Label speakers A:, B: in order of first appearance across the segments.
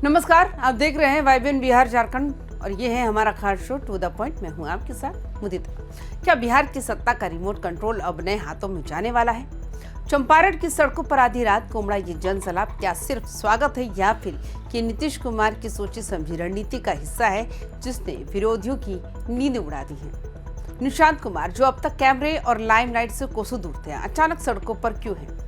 A: नमस्कार, आप देख रहे हैं वाइब्रेंट बिहार झारखंड और ये है हमारा खास शो टू द पॉइंट। मैं हूं आपके साथ मुदिता। क्या बिहार की सत्ता का रिमोट कंट्रोल अब नए हाथों में जाने वाला है? चंपारण की सड़कों पर आधी रात को उमड़ा ये जनसैलाब क्या सिर्फ स्वागत है या फिर कि नीतीश कुमार की सोची समझी रणनीति का हिस्सा है जिसने विरोधियों की नींद उड़ा दी है? निशांत कुमार जो अब तक कैमरे और लाइमलाइट से कोसों दूर थे, अचानक सड़कों पर क्यों है?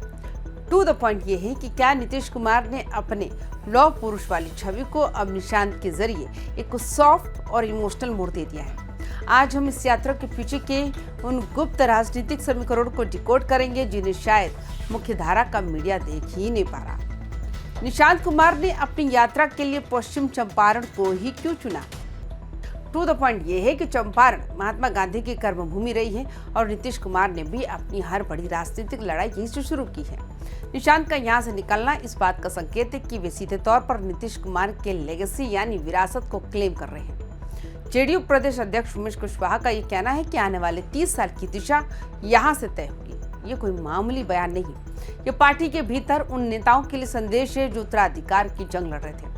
A: टू द पॉइंट ये है कि क्या नीतीश कुमार ने अपने लौह पुरुष वाली छवि को अब निशांत के जरिए एक सॉफ्ट और इमोशनल मोड़ दे दिया है। आज हम इस यात्रा के पीछे के उन गुप्त राजनीतिक समीकरणों को डिकोड करेंगे जिन्हें शायद मुख्य धारा का मीडिया देख ही नहीं पा रहा। निशांत कुमार ने अपनी यात्रा के लिए पश्चिम चंपारण को ही क्यों चुना? टू द पॉइंट ये है कि चंपारण महात्मा गांधी की कर्मभूमि रही है और नीतीश कुमार ने भी अपनी हर बड़ी राजनीतिक लड़ाई यहीं से शुरू की है। निशांत का यहाँ से निकलना इस बात का संकेत है कि वे सीधे तौर पर नीतीश कुमार के लेगेसी यानी विरासत को क्लेम कर रहे हैं। जेडीयू प्रदेश अध्यक्ष उमेश कुशवाहा का ये कहना है कि आने वाले 30 साल की दिशा यहाँ से तय होगी। ये कोई मामूली बयान नहीं, ये पार्टी के भीतर उन नेताओं के लिए संदेश है जो उत्तराधिकार की जंग लड़ रहे थे।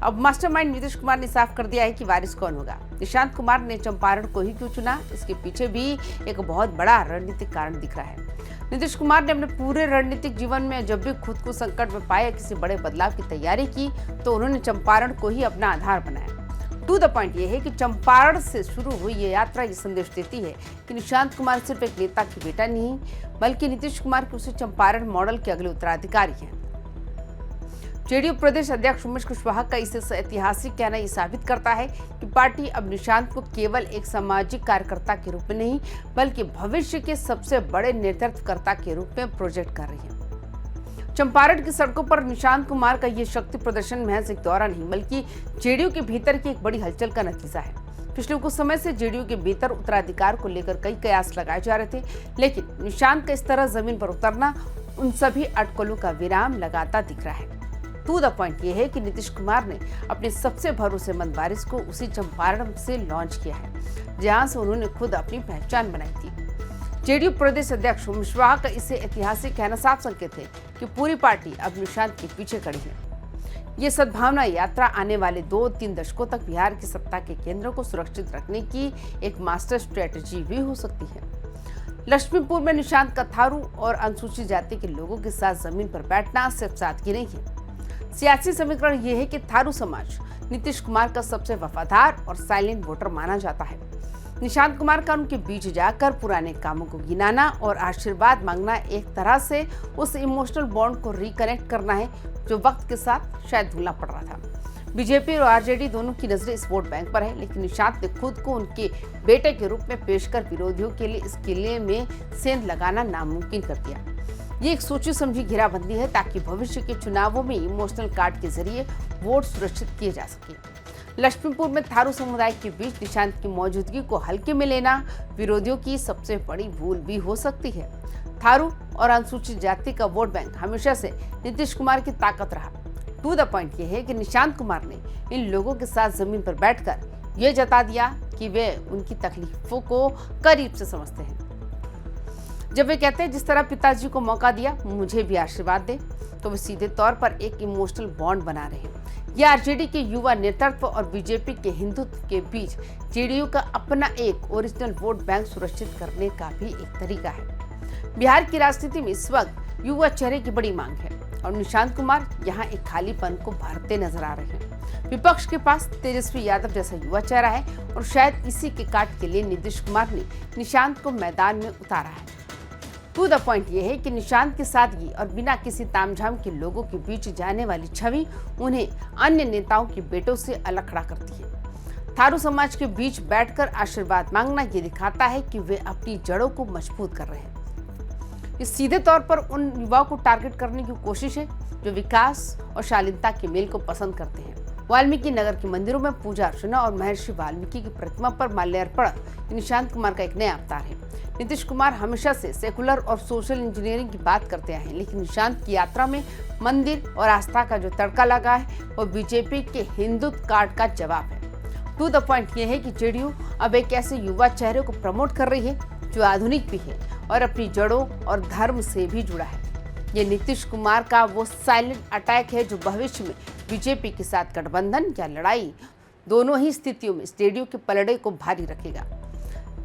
A: अब मास्टरमाइंड नीतीश कुमार ने साफ कर दिया है कि वारिस कौन होगा। निशांत कुमार ने चंपारण को ही क्यों चुना, इसके पीछे भी एक बहुत बड़ा रणनीतिक कारण दिख रहा है। नीतीश कुमार ने अपने पूरे रणनीतिक जीवन में जब भी खुद को संकट में पाया, किसी बड़े बदलाव की तैयारी की, तो उन्होंने चंपारण को ही अपना आधार बनाया। टू द पॉइंट ये है कि चंपारण से शुरू हुई ये यात्रा ये संदेश देती है कि निशांत कुमार सिर्फ एक नेता की बेटा नहीं, बल्कि नीतीश कुमार के उसी चंपारण मॉडल के अगले उत्तराधिकारी हैं। जेडीयू प्रदेश अध्यक्ष उमेश कुशवाहा का इसे ऐतिहासिक कहना ये साबित करता है कि पार्टी अब निशांत को केवल एक सामाजिक कार्यकर्ता के रूप में नहीं, बल्कि भविष्य के सबसे बड़े नेतृत्वकर्ता के रूप में प्रोजेक्ट कर रही है। चंपारण की सड़कों पर निशांत कुमार का ये शक्ति प्रदर्शन महज एक दौरा नहीं, बल्कि जेडीयू के भीतर की एक बड़ी हलचल का नतीजा है। पिछले कुछ समय से जेडीयू के भीतर उत्तराधिकार को लेकर कई कयास लगाए जा रहे थे, लेकिन निशांत का इस तरह जमीन पर उतरना उन सभी अटकलों का विराम लगाता दिख रहा है। टू द पॉइंट ये है कि नीतीश कुमार ने अपने सबसे भरोसेमंद वारिस को उसी चंपारण से लॉन्च किया है जहां से उन्होंने खुद अपनी पहचान बनाई थी। जेडीयू प्रदेश अध्यक्ष उमेश कुशवाहा का इसे ऐतिहासिक कहना साफ संकेत है कि पूरी पार्टी अब निशांत के पीछे खड़ी है। ये सद्भावना यात्रा आने वाले 2-3 दशकों तक बिहार की सत्ता के केंद्रों को सुरक्षित रखने की एक मास्टर स्ट्रेटेजी भी हो सकती है। लक्ष्मीपुर में निशांत का थारू और अनुसूचित जाति के लोगों के साथ जमीन पर बैठना सिर्फ सादगी नहीं है। सियासी समीकरण यह है कि थारू समाज नीतीश कुमार का सबसे वफादार और साइलेंट वोटर माना जाता है। निशांत कुमार का उनके बीच जाकर पुराने कामों को गिनाना और आशीर्वाद मांगना एक तरह से उस इमोशनल बॉन्ड को रिकनेक्ट करना है जो वक्त के साथ शायद भूलना पड़ रहा था। बीजेपी और आरजेडी दोनों की नजरें इस वोट बैंक पर है, लेकिन निशांत ने खुद को उनके बेटे के रूप में पेश कर विरोधियों के लिए इस किले में सेंध लगाना नामुमकिन कर दिया। ये एक सोची समझी घेराबंदी है ताकि भविष्य के चुनावों में इमोशनल कार्ड के जरिए वोट सुरक्षित किए जा सके। लक्ष्मीपुर में थारू समुदाय के बीच निशांत की मौजूदगी को हल्के में लेना विरोधियों की सबसे बड़ी भूल भी हो सकती है। थारू और अनुसूचित जाति का वोट बैंक हमेशा से नीतीश कुमार की ताकत रहा। टू द पॉइंट ये है कि निशांत कुमार ने इन लोगों के साथ जमीन पर बैठकर ये जता दिया कि वे उनकी तकलीफों को करीब से समझते हैं। जब वे कहते हैं जिस तरह पिताजी को मौका दिया मुझे भी आशीर्वाद दे, तो वे सीधे तौर पर एक इमोशनल बॉन्ड बना रहे हैं। यह आरजेडी के युवा नेतृत्व और बीजेपी के हिंदुत्व के बीच जेडीयू का अपना एक ओरिजिनल वोट बैंक सुरक्षित करने का भी एक तरीका है। बिहार की राजनीति में इस वक्त युवा चेहरे की बड़ी मांग है और निशांत कुमार यहाँ एक खालीपन को भरते नजर आ रहे हैं। विपक्ष के पास तेजस्वी यादव जैसा युवा चेहरा है और शायद इसी के काट के लिए नीतीश कुमार ने निशांत को मैदान में उतारा है। टू द पॉइंट ये है कि निशांत की सादगी और बिना किसी तामझाम के लोगों के बीच जाने वाली छवि उन्हें अन्य नेताओं के बेटों से अलग खड़ा करती है। थारू समाज के बीच बैठकर आशीर्वाद मांगना ये दिखाता है कि वे अपनी जड़ों को मजबूत कर रहे हैं। ये सीधे तौर पर उन युवाओं को टारगेट करने की कोशिश है जो विकास और शालीनता के मेल को पसंद करते हैं। वाल्मीकि नगर के मंदिरों में पूजा अर्चना और महर्षि वाल्मीकि की प्रतिमा पर माल्यार्पण निशांत कुमार का एक नया अवतार है। नीतीश कुमार हमेशा से सेकुलर और सोशल इंजीनियरिंग की बात करते आए हैं, लेकिन निशांत की यात्रा में मंदिर और आस्था का जो तड़का लगा है वो बीजेपी के हिंदुत्व कार्ड का जवाब है। टू द पॉइंट ये है कि जेडीयू अब एक ऐसे युवा चेहरे को प्रमोट कर रही है जो आधुनिक भी है और अपनी जड़ों और धर्म से भी जुड़ा है। ये नीतीश कुमार का वो साइलेंट अटैक है जो भविष्य में बीजेपी के साथ गठबंधन या लड़ाई दोनों ही स्थितियों में स्टेडियम के पलड़े को भारी रखेगा।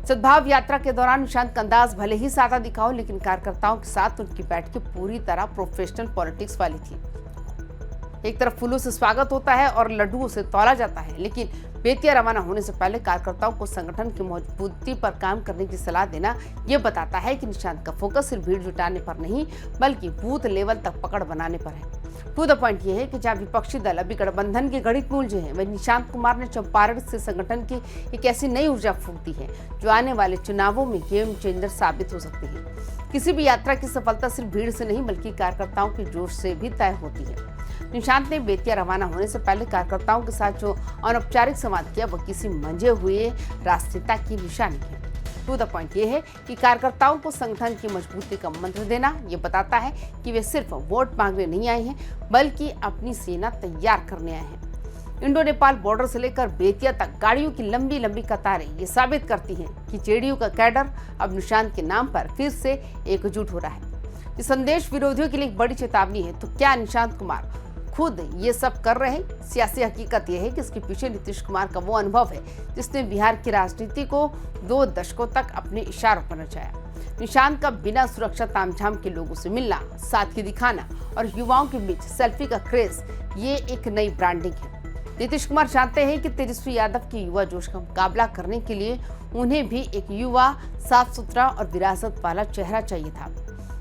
A: सद्भाव यात्रा के दौरान निशांत का अंदाज भले ही सादा दिखा हो, लेकिन कार्यकर्ताओं के साथ उनकी बैठकें पूरी तरह प्रोफेशनल पॉलिटिक्स वाली थी। एक तरफ फूलों से स्वागत होता है और लड्डुओं से तौला जाता है, लेकिन बेतिया रवाना होने से पहले कार्यकर्ताओं को संगठन की मजबूती पर काम करने की सलाह देना ये बताता है कि निशांत का फोकस सिर्फ भीड़ जुटाने पर नहीं बल्कि बूथ लेवल तक पकड़ बनाने पर है। टू द पॉइंट ये है कि जहाँ विपक्षी दल अभी गठबंधन के गणित मूल जो है, वही निशांत कुमार ने चंपारण से संगठन की एक ऐसी नई ऊर्जा फूंक दी है जो आने वाले चुनावों में गेम चेंजर साबित हो सकती है। किसी भी यात्रा की सफलता सिर्फ भीड़ से नहीं बल्कि कार्यकर्ताओं के जोश से भी तय होती है। निशांत ने बेतिया रवाना होने से पहले कार्यकर्ताओं के साथ जो अनौपचारिक संवाद किया वह किसी मंझे हुए राजनेता की निशानी है। टू द पॉइंट ये है कि कार्यकर्ताओं को संगठन की मजबूती का मंत्र देना ये बताता है कि वे सिर्फ वोट मांगने नहीं आए हैं बल्कि अपनी सेना तैयार करने आए हैं। इंडो नेपाल बॉर्डर से लेकर बेतिया तक गाड़ियों की लंबी लंबी कतारें ये साबित करती हैं कि जेडीयू का कैडर अब निशांत के नाम पर फिर से एकजुट हो रहा है। ये संदेश विरोधियों के लिए एक बड़ी चेतावनी है। तो क्या निशांत कुमार खुद ये सब कर रहे हैं? सियासी हकीकत यह है कि इसके पीछे नीतीश कुमार का वो अनुभव है जिसने बिहार की राजनीति को 2 दशकों तक अपने इशारों पर नचाया। निशांत का बिना सुरक्षा तामझाम के लोगों से मिलना, सादगी दिखाना और युवाओं के बीच सेल्फी का क्रेज ये एक नई ब्रांडिंग है। नीतीश कुमार चाहते हैं कि तेजस्वी यादव के युवा जोश का मुकाबला करने के लिए उन्हें भी एक युवा, साफ सुथरा और विरासत वाला चेहरा चाहिए था।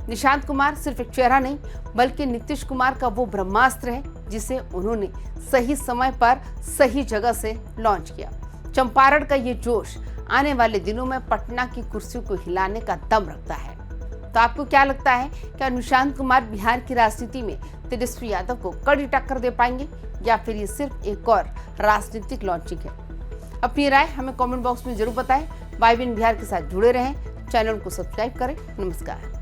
A: निशांत कुमार सिर्फ एक चेहरा नहीं बल्कि नीतीश कुमार का वो ब्रह्मास्त्र है जिसे उन्होंने सही समय पर सही जगह से लॉन्च किया। चंपारण का ये जोश आने वाले दिनों में पटना की कुर्सियों को हिलाने का दम रखता है। तो आपको क्या लगता है, क्या निशांत कुमार बिहार की राजनीति में तेजस्वी यादव को कड़ी टक्कर दे पाएंगे या फिर ये सिर्फ एक और राजनीतिक लॉन्चिंग है? अपनी राय हमें कमेंट बॉक्स में जरूर बताएं। वाइबिन बिहार के साथ जुड़े रहें, चैनल को सब्सक्राइब करें। नमस्कार।